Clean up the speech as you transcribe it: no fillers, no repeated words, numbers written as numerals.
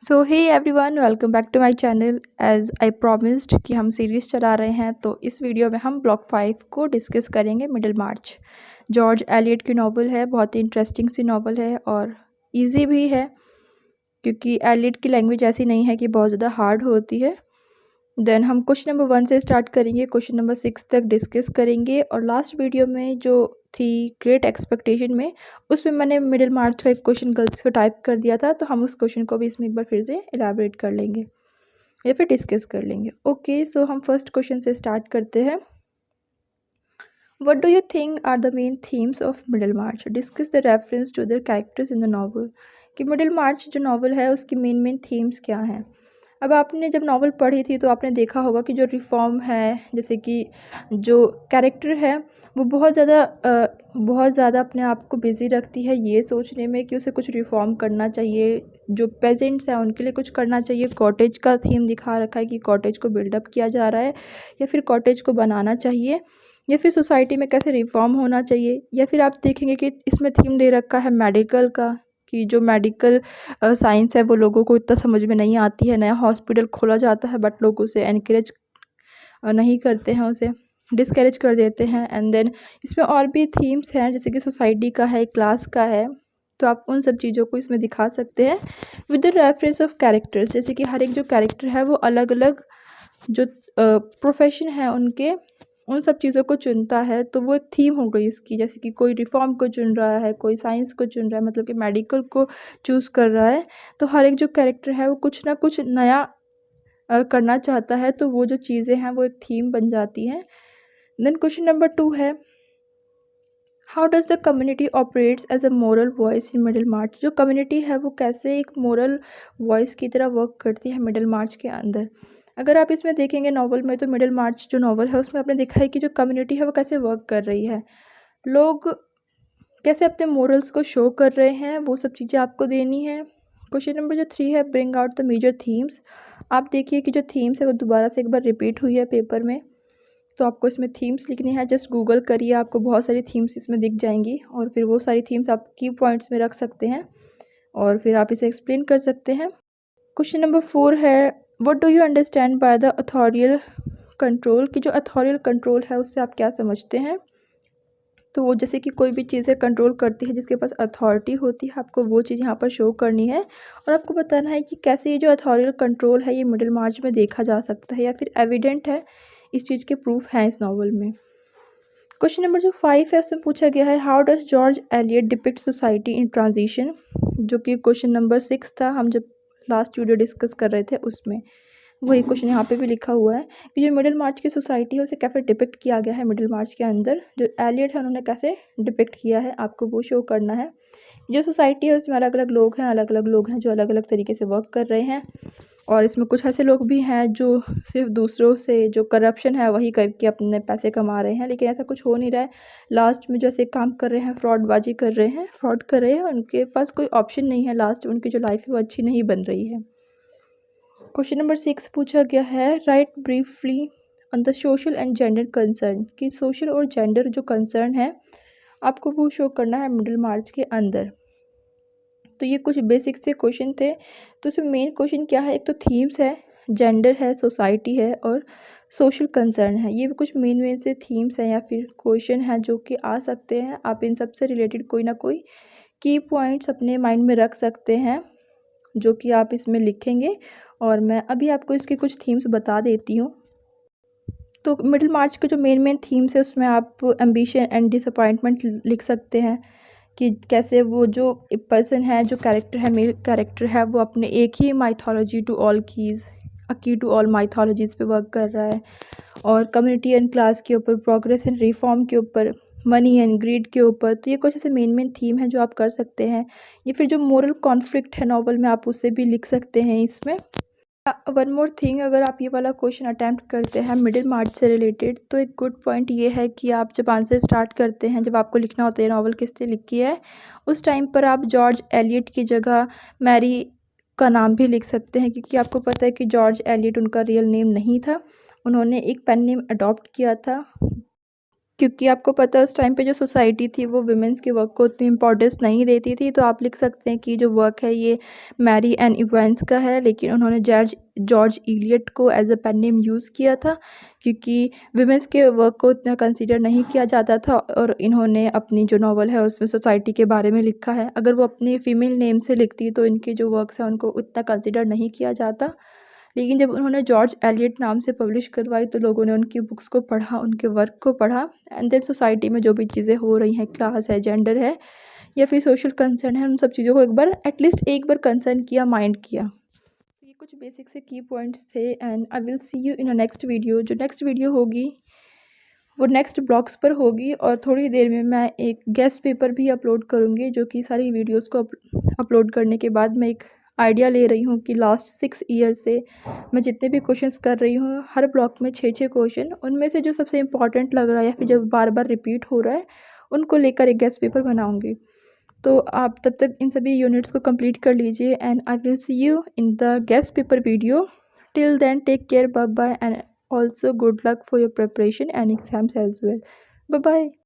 So hey everyone, welcome back to my channel. As I promised कि हम series चला रहे हैं, तो इस वीडियो में हम ब्लॉक 5 को डिस्कस करेंगे। मिडिल मार्च जॉर्ज एलियट की नावल है। बहुत ही इंटरेस्टिंग सी नावल है और इजी भी है, क्योंकि एलियट की लैंग्वेज ऐसी नहीं है कि बहुत ज़्यादा हार्ड होती है। देन हम क्वेश्चन नंबर 1 से स्टार्ट करेंगे, क्वेश्चन नंबर 6 तक डिस्कस करेंगे। और लास्ट वीडियो में जो थी ग्रेट एक्सपेक्टेशन में, उसमें मैंने मिडिल मार्च का एक क्वेश्चन गलती से टाइप कर दिया था, तो हम उस क्वेश्चन को भी इसमें एक बार फिर से एलैबोरेट कर लेंगे या फिर डिस्कस कर लेंगे। ओके, सो हम फर्स्ट क्वेश्चन से स्टार्ट करते हैं। What do you think are the main themes of Middlemarch? Discuss the reference to the characters in the novel. कि मिडिल मार्च जो नावल है उसकी मेन थीम्स क्या हैं। अब आपने जब नावल पढ़ी थी तो आपने देखा होगा कि जो रिफॉर्म है, जैसे कि जो कैरेक्टर है वो बहुत ज़्यादा अपने आप को बिज़ी रखती है ये सोचने में कि उसे कुछ रिफॉर्म करना चाहिए, जो पेजेंट्स हैं उनके लिए कुछ करना चाहिए। कॉटेज का थीम दिखा रखा है कि कॉटेज को बिल्डअप किया जा रहा है, या फिर कॉटेज को बनाना चाहिए, या फिर सोसाइटी में कैसे रिफॉर्म होना चाहिए। या फिर आप देखेंगे कि इसमें थीम दे रखा है मेडिकल का, कि जो मेडिकल साइंस है वो लोगों को इतना समझ में नहीं आती है। नया हॉस्पिटल खोला जाता है बट लोग उसे एनकरेज नहीं करते हैं, उसे डिस्करेज कर देते हैं। एंड देन इसमें और भी थीम्स हैं, जैसे कि सोसाइटी का है, क्लास का है, तो आप उन सब चीज़ों को इसमें दिखा सकते हैं with the reference of characters. जैसे कि हर एक जो कैरेक्टर है वो अलग अलग जो प्रोफेशन है उनके, उन सब चीज़ों को चुनता है, तो वो एक थीम हो गई इसकी। जैसे कि कोई रिफॉर्म को चुन रहा है, कोई साइंस को चुन रहा है, मतलब कि मेडिकल को चूज़ कर रहा है। तो हर एक जो कैरेक्टर है वो कुछ ना कुछ नया करना चाहता है, तो वो जो चीज़ें हैं वो एक थीम बन जाती हैं। देन क्वेश्चन नंबर 2 है, how does the community operates as a moral voice in Middlemarch? जो कम्युनिटी है वो कैसे एक मोरल वॉइस की तरह वर्क करती है मिडिल मार्च के अंदर। अगर आप इसमें देखेंगे नावल में, तो मिडिल मार्च जो नावल है उसमें आपने देखा है कि जो कम्युनिटी है वो कैसे वर्क कर रही है, लोग कैसे अपने मोरल्स को शो कर रहे हैं, वो सब चीज़ें आपको देनी है। क्वेश्चन नंबर जो 3 है, bring out the major themes. आप देखिए कि जो थीम्स है वो दोबारा से एक बार रिपीट हुई है पेपर में, तो आपको इसमें थीम्स लिखनी है। जस्ट गूगल करिए, आपको बहुत सारी थीम्स इसमें दिख जाएंगी, और फिर वो सारी थीम्स आप की पॉइंट्स में रख सकते हैं और फिर आप इसे एक्सप्लेन कर सकते हैं। क्वेश्चन नंबर 4 है, what do you understand by the authorial control? कि जो अथॉरियल कंट्रोल है उससे आप क्या समझते हैं। तो वो जैसे कि कोई भी चीज़ें कंट्रोल करती है जिसके पास अथॉरिटी होती है, आपको वो चीज़ यहाँ पर शो करनी है और आपको बताना है कि कैसे ये जो अथॉरियल कंट्रोल है ये मिडिल मार्च में देखा जा सकता है या फिर एविडेंट है, इस चीज़ के प्रूफ हैं इस नावल में। क्वेश्चन नंबर जो 5 है उसमें पूछा गया है, how does George Eliot depict society in transition? जो कि क्वेश्चन नंबर 6 था, हम जब लास्ट वीडियो डिस्कस कर रहे थे उसमें वही क्वेश्चन यहाँ पे भी लिखा हुआ है कि जो मिडिल मार्च की सोसाइटी है उसे कैसे डिपिक्ट किया गया है। मिडिल मार्च के अंदर जो एलियट है उन्होंने कैसे डिपिक्ट किया है, आपको वो शो करना है। जो सोसाइटी है उसमें अलग अलग लोग हैं, अलग अलग लोग हैं जो अलग अलग तरीके से वर्क कर रहे हैं, और इसमें कुछ ऐसे लोग भी हैं जो सिर्फ दूसरों से जो करप्शन है वही करके अपने पैसे कमा रहे हैं, लेकिन ऐसा कुछ हो नहीं रहा है। लास्ट में जैसे काम कर रहे हैं, फ्रॉडबाजी कर रहे हैं, फ्रॉड कर रहे हैं, उनके पास कोई ऑप्शन नहीं है, लास्ट उनकी जो लाइफ है वो अच्छी नहीं बन रही है। क्वेश्चन नंबर 6 पूछा गया है, right briefly on the social and gender concern. कि सोशल और जेंडर जो कंसर्न है आपको वो शो करना है मिडिल मार्च के अंदर। तो ये कुछ बेसिक से क्वेश्चन थे। तो इसमें मेन क्वेश्चन क्या है, एक तो थीम्स है, जेंडर है, सोसाइटी है और सोशल कंसर्न है। ये भी कुछ मेन से थीम्स हैं या फिर क्वेश्चन हैं जो कि आ सकते हैं। आप इन सब से रिलेटेड कोई ना कोई की पॉइंट्स अपने माइंड में रख सकते हैं जो कि आप इसमें लिखेंगे, और मैं अभी आपको इसके कुछ थीम्स बता देती हूँ। तो मिडिल मार्च के जो मेन थीम्स है उसमें आप एम्बिशन एंड डिसअपॉइंटमेंट लिख सकते हैं, कि कैसे वो जो पर्सन है, जो कैरेक्टर है, मेल कैरेक्टर है, वो अपने एक ही माइथोलॉजी टू ऑल कीज़, अ की टू ऑल माइथोलॉजीज़ पे वर्क कर रहा है, और कम्युनिटी एंड क्लास के ऊपर, प्रोग्रेस एंड रिफॉर्म के ऊपर, मनी एंड ग्रीड के ऊपर। तो ये कुछ ऐसे मेन थीम है जो आप कर सकते हैं। या फिर जो मोरल कॉन्फ्लिक्ट है नावल में, आप उसे भी लिख सकते हैं इसमें। वन मोर थिंग, अगर आप ये वाला क्वेश्चन अटैम्प्ट करते हैं मिडिल मार्च से रिलेटेड, तो एक गुड पॉइंट ये है कि आप जब आंसर स्टार्ट करते हैं, जब आपको लिखना होता है नावल किसने लिखी है, उस टाइम पर आप जॉर्ज एलियट की जगह मैरी का नाम भी लिख सकते हैं, क्योंकि आपको पता है कि जॉर्ज एलियट उनका रियल नेम नहीं था, उन्होंने एक पेन नेम अडॉप्ट किया था। क्योंकि आपको पता है उस टाइम पे जो सोसाइटी थी वो वुमेन्स के वर्क को उतनी इम्पोर्टेंस नहीं देती थी। तो आप लिख सकते हैं कि जो वर्क है ये मैरी एन इवेंस का है, लेकिन उन्होंने जॉर्ज जॉर्ज इलियट को as a pen name use किया था क्योंकि वुमेन्स के वर्क को उतना कंसीडर नहीं किया जाता था। और इन्होंने अपनी जो नॉवल है उसमें सोसाइटी के बारे में लिखा है। अगर वो अपनी फ़ीमेल नेम से लिखती तो इनके जो वर्क्स हैं उनको उतना कंसीडर नहीं किया जाता। लेकिन जब उन्होंने जॉर्ज एलियट नाम से पब्लिश करवाई तो लोगों ने उनकी बुक्स को पढ़ा, उनके वर्क को पढ़ा एंड देन सोसाइटी में जो भी चीज़ें हो रही हैं, क्लास है, जेंडर है या फिर सोशल कंसर्न है, उन सब चीज़ों को एक बार एटलीस्ट एक बार कंसर्न किया, माइंड किया। ये कुछ बेसिक से की पॉइंट्स थे and I will see you in a next video. जो नेक्स्ट वीडियो होगी वो नेक्स्ट ब्लॉग्स पर होगी और थोड़ी देर में मैं एक गेस्ट पेपर भी अपलोड करूँगी, जो कि सारी वीडियोस को अपलोड करने के बाद मैं एक आइडिया ले रही हूँ कि लास्ट 6 ईयर से मैं जितने भी क्वेश्चंस कर रही हूँ हर ब्लॉक में 6-6 क्वेश्चन, उनमें से जो सबसे इम्पॉर्टेंट लग रहा है या फिर जब बार बार रिपीट हो रहा है उनको लेकर एक गेस्ट पेपर बनाऊँगी। तो आप तब तक इन सभी यूनिट्स को कंप्लीट कर लीजिए and I will see you in the guess paper video. Till then take care, bye bye and also good luck for your preparation and exams as well. Bye bye.